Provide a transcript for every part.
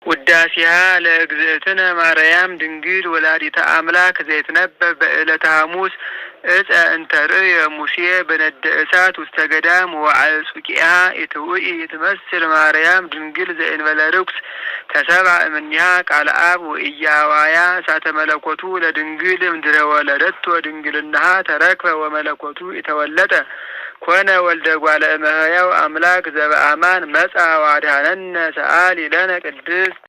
ውዳሴሃ ለእግዝእትነ ማርያም ድንግል ወላዲተ አምላክ ዘይትነበብ በዕለተ ሐሙስ እፀ እንተርእየ ሙሴ በነደ እሳት ውስተ ገዳም ወአጽቂሃ ኢትውኢ ትመስል ማርያም ድንግል ዘእንበለ ርኩስ ተሰብአ እምኔሃ ቃለ አብ ወኢያዋያ እሳተ መለኮቱ ለድንግል እምድረ ወለደቶ ድንግልናሃ ተረክበ ወመለኮቱ ኢተወለጠ ኮነ ወልደ እጓለ እመሕያው አምላክ ዘበአማን መጽአ ወአድኀነነ ሰአሊ ለነ ቅድስት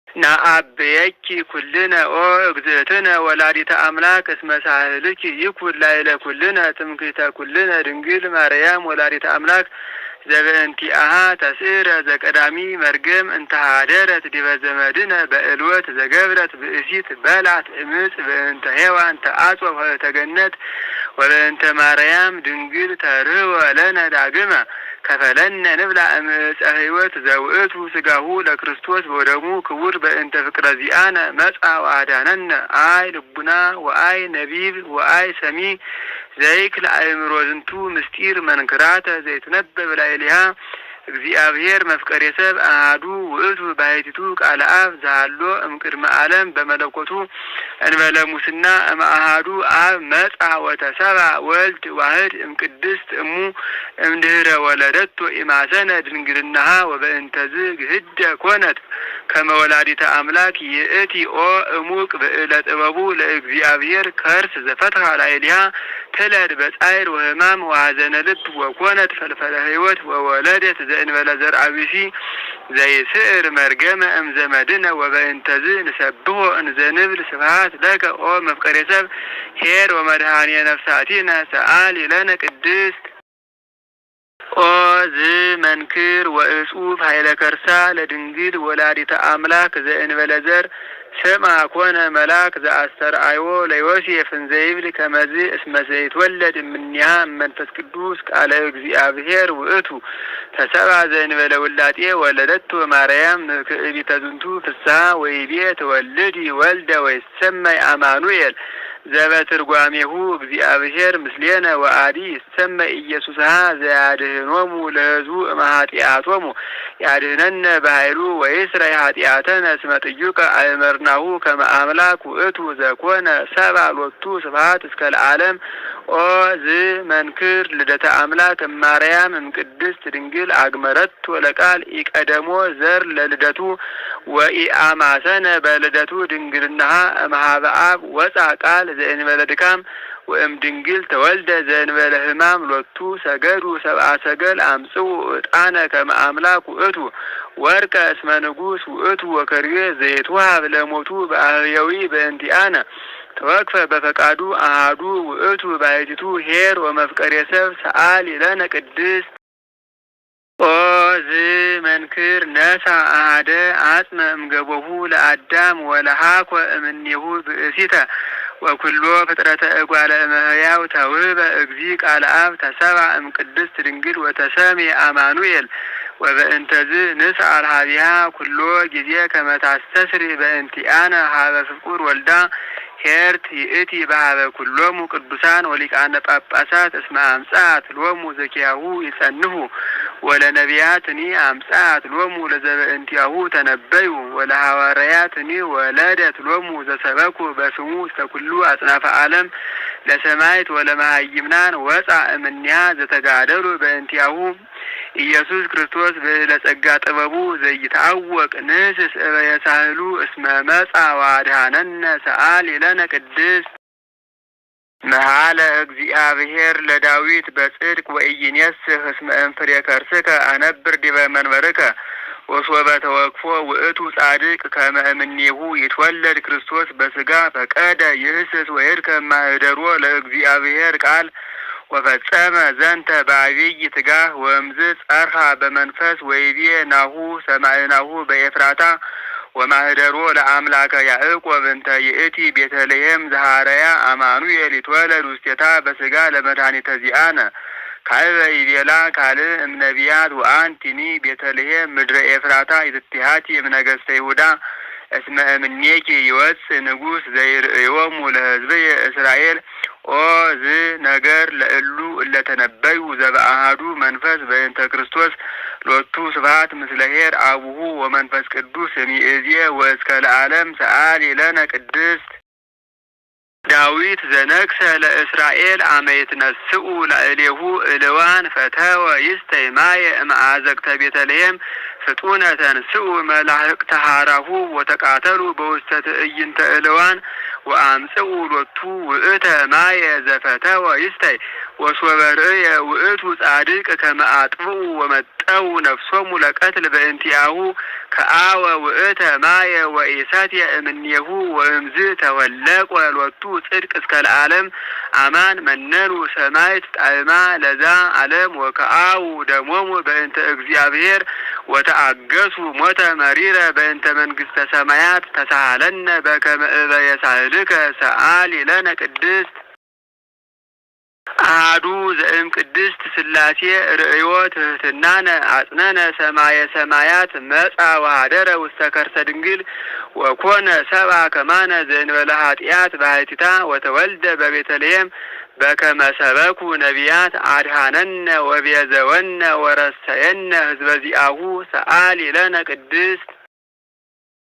ነአብየኪ ኩልነ ኦ እግዝእትነ ወላዲተ አምላክ እስመ ሳህልኪ ይኩን ላዕለ ኩልነ ትምክህተ ኩልነ ድንግል ማርያም ወላዲተ አምላክ ዘበእንቲአሃ ተስዕረ ዘቀዳሚ መርገም እንተሃደረት ዲበ ዘመድነ በእልወት ዘገብረት ብእሲት በልዓት እምፅ በእንተ ሔዋን ተአጽወ ተገነት ወበእንተ ማርያም ድንግል ተርህወ ለነ ዳግመ ከፈለነ ንብላ እምዕፀ ሕይወት ዘውእቱ ሥጋሁ ለክርስቶስ ወደሙ ክቡር በእንተ ፍቅረ ዚአነ መጽአ ወአድኀነነ አይ ልቡና ወአይ ነቢብ ወአይ ሰሚ ዘይክል አእምሮ ዝንቱ ምስጢር መንክራተ ዘይትነበብ ላዕሌሃ እግዚአብሔር መፍቀሬ ሰብ አሐዱ ውእቱ ባሕቲቱ ቃለ አብ ዘሃሎ እምቅድመ ዓለም በመለኮቱ እንበለ ሙስና እምአሐዱ አብ መጽአ ወተሰብአ ወልድ ዋሕድ እምቅድስት እሙ እምድኅረ ወለደቶ ኢማሰነ ድንግልናሃ ወበእንተዝ ግህደ ኮነት ከመ ወላዲተ አምላክ ይእቲ ኦ እሙቅ ብዕለ ጥበቡ ለእግዚአብሔር ከርስ ዘፈትሐ ላዕሌሃ ትለድ በጻዕር ወሕማም ወሐዘነ ልብ ወኮነት ፈልፈለ ሕይወት ወወለደት ዘእንበለ ዘርአ ብእሲ ዘይስዕር መርገመ እምዘመድነ ወበእንተዝ ንሰብሖ እንዘ ንብል ስብሐት ለከ ኦ መፍቀሬ ሰብ ኄር ወመድኃኔ ነፍሳቲነ ሰአሊ ለነ ቅድስት ኦ ዝመንክር ወእጹብ ኃይለ ከርሳ ለድንግል ወላዲተ አምላክ ዘእንበለ ዘር ስምዐ ኮነ መልአክ ዘአስተርአዮ ለዮሴፍ እንዘይብል ከመዝ እስመ ዘይትወለድ እምኔሃ መንፈስ ቅዱስ ቃለ እግዚአብሔር ውእቱ ተሰብአ ዘእንበለ ውላጤ ወለደቶ ማርያም ክዕቢተ ዝንቱ ፍስሐ ወይቤ ትወልዲ ወልደ ወይሰመይ አማኑኤል ዘበትርጓሜሁ እግዚአብሔር ምስሌነ ወአዲ ይሰመይ ኢየሱስሃ ዘያድኅኖሙ ለሕዝቡ እምኃጢአቶሙ ያድኅነነ በኃይሉ ወይስረይ ኃጢአተነ እስመ ጥዩቀ አእመርናሁ ከመ አምላክ ውእቱ ዘኮነ ሰብአ ሎቱ ስብሐት እስከ ለዓለም ኦ ዝመንክር ልደተ አምላክ እማርያም እምቅድስት ድንግል አግመረቶ ለቃል ኢቀደሞ ዘር ለልደቱ ወኢአማሰነ በልደቱ ድንግልናሃ እምኀበ አብ ወፅአ ቃል ዘእንበለ ድካም ወእም ድንግል ተወልደ ዘእንበለ ሕማም ሎቱ ሰገዱ ሰብአ ሰገል አምጽኡ ዕጣነ ከመ አምላክ ውእቱ ወርቀ እስመ ንጉሥ ውእቱ ወከርቤ ዘይትወሃብ ለሞቱ በአህያዊ በእንቲአነ ተወክፈ በፈቃዱ አሐዱ ውእቱ ባሕቲቱ ኄር ወመፍቀሬ ሰብ ሰአሊ ለነ ቅድስት ኦ ዝመንክር ነሣ አሐደ አጽመ እምገቦሁ ለአዳም ወለሃኮ እምኔሁ ብእሲተ ወኩሎ ፍጥረተ እጓለ እመሕያው ተውህበ እግዚእ ቃለ አብ ተሰብአ እምቅድስት ድንግል ወተሰምየ አማኑኤል ወበእንተዝ ንስአል ኀቤሃ ኩሎ ጊዜ ከመ ታስተስሪ በእንቲአነ ኀበ ፍቁር ወልዳ ኄርት ይእቲ በኀበ ኩሎሙ ቅዱሳን ወሊቃነ ጳጳሳት እስመ አምጽአት ሎሙ ዘኪያሁ ይጸንሁ ወለነቢያትኒ አምጽአት ሎሙ ለዘበእንቲአሁ ተነበዩ ወለሐዋርያትኒ ወለደት ሎሙ ዘሰበኩ በስሙ ውስተ ኩሉ አጽናፈ ዓለም ለሰማዕት ወለመሃይምናን ወፅአ እምኔሃ ዘተጋደሉ በእንቲአሁ ኢየሱስ ክርስቶስ በለጸጋ ጥበቡ ዘይታወቅ ንስስ እበየሳህሉ እስመ መጽአ ወአድኀነነ ሰአሊ ለነ ቅድስት መሐለ እግዚአብሔር ለዳዊት በጽድቅ ወኢይኔስህ እስመ እምፍሬ ከርስከ አነብር ዲበ መንበርከ ወሶበ ተወክፎ ውእቱ ጻድቅ ከመ እምኔሁ ይትወለድ ክርስቶስ በሥጋ ፈቀደ ይህስስ ወይድከም ማኅደሮ ለእግዚአብሔር ቃል ወፈጸመ ዘንተ በዐቢይ ትጋህ ወእምዝ ጸርሐ በመንፈስ ወይቤ ናሁ ሰማዕናሁ በኤፍራታ ወማኅደሮ ለአምላከ ያዕቆብ እንተ ይእቲ ቤተልሔም ዘሐረያ አማኑኤል ይትወለድ ውስቴታ በሥጋ ለመድኃኒተ ዚአነ ካዕበ ይቤላ ካልእ እምነቢያት ወአንቲኒ ቤተልሔም ምድረ ኤፍራታ ይትቲሃቲ እምነገሥተ ይሁዳ እስመ እምኔኪ ይወፅእ ንጉሥ ዘይርእዮሙ ለሕዝብየ እስራኤል ኦዝ ነገር ለእሉ እለተነበዩ ዘበአሃዱ መንፈስ በእንተ ክርስቶስ ሎቱ ስብሐት ምስለ ኄር አቡሁ ወመንፈስ ቅዱስ እምይእዜ ወእስከ ለዓለም ሰአሊ ለነ ቅድስት ዳዊት ዘነግሰ ለእስራኤል አመ ይትነስኡ ላዕሌሁ እልዋን ፈተወ ይስተይ ማየ እምአዘቅተ ቤተልሔም ፍጡነ ተንስኡ መላእክተ ሀራሁ ወተቃተሉ በውስተ ትዕይንተ እልዋን ወአምጽኡ ሎቱ ውእተ ማየ ዘፈተወ ይስተይ ወሶበ ርእየ ውእቱ ጻድቅ ከመ አጥብኡ ወመጠው ነፍሶሙ ለቀትል በእንቲአሁ ከአወ ውእተ ማየ ወኢሰትየ እምኔሁ ወእምዝ ተወለቆ ሎቱ ጽድቅ እስከ ለዓለም አማን መነኑ ሰማይት ጣዕማ ለዛ ዓለም ወከአው ደሞሙ በእንተ እግዚአብሔር ወተአገሱ ሞተ መሪረ በእንተ መንግሥተ ሰማያት ተሳሃለነ በከመ እበየ ሳህልከ ሰአሊ ለነ ቅድስት አሐዱ ዘእም ቅድስት ሥላሴ ርእዮ ትሕትናነ አጽነነ ሰማየ ሰማያት መጻ ወኀደረ ውስተ ከርሰ ድንግል ወኮነ ሰብአ ከማነ ዘእንበለ ኃጢአት ባሕቲታ ወተወልደ በቤተልሔም በከመ ሰበኩ ነቢያት አድኀነነ ወቤዘወነ ወረሰየነ ሕዝበ ዚአሁ ሰአሊ ለነ ቅድስት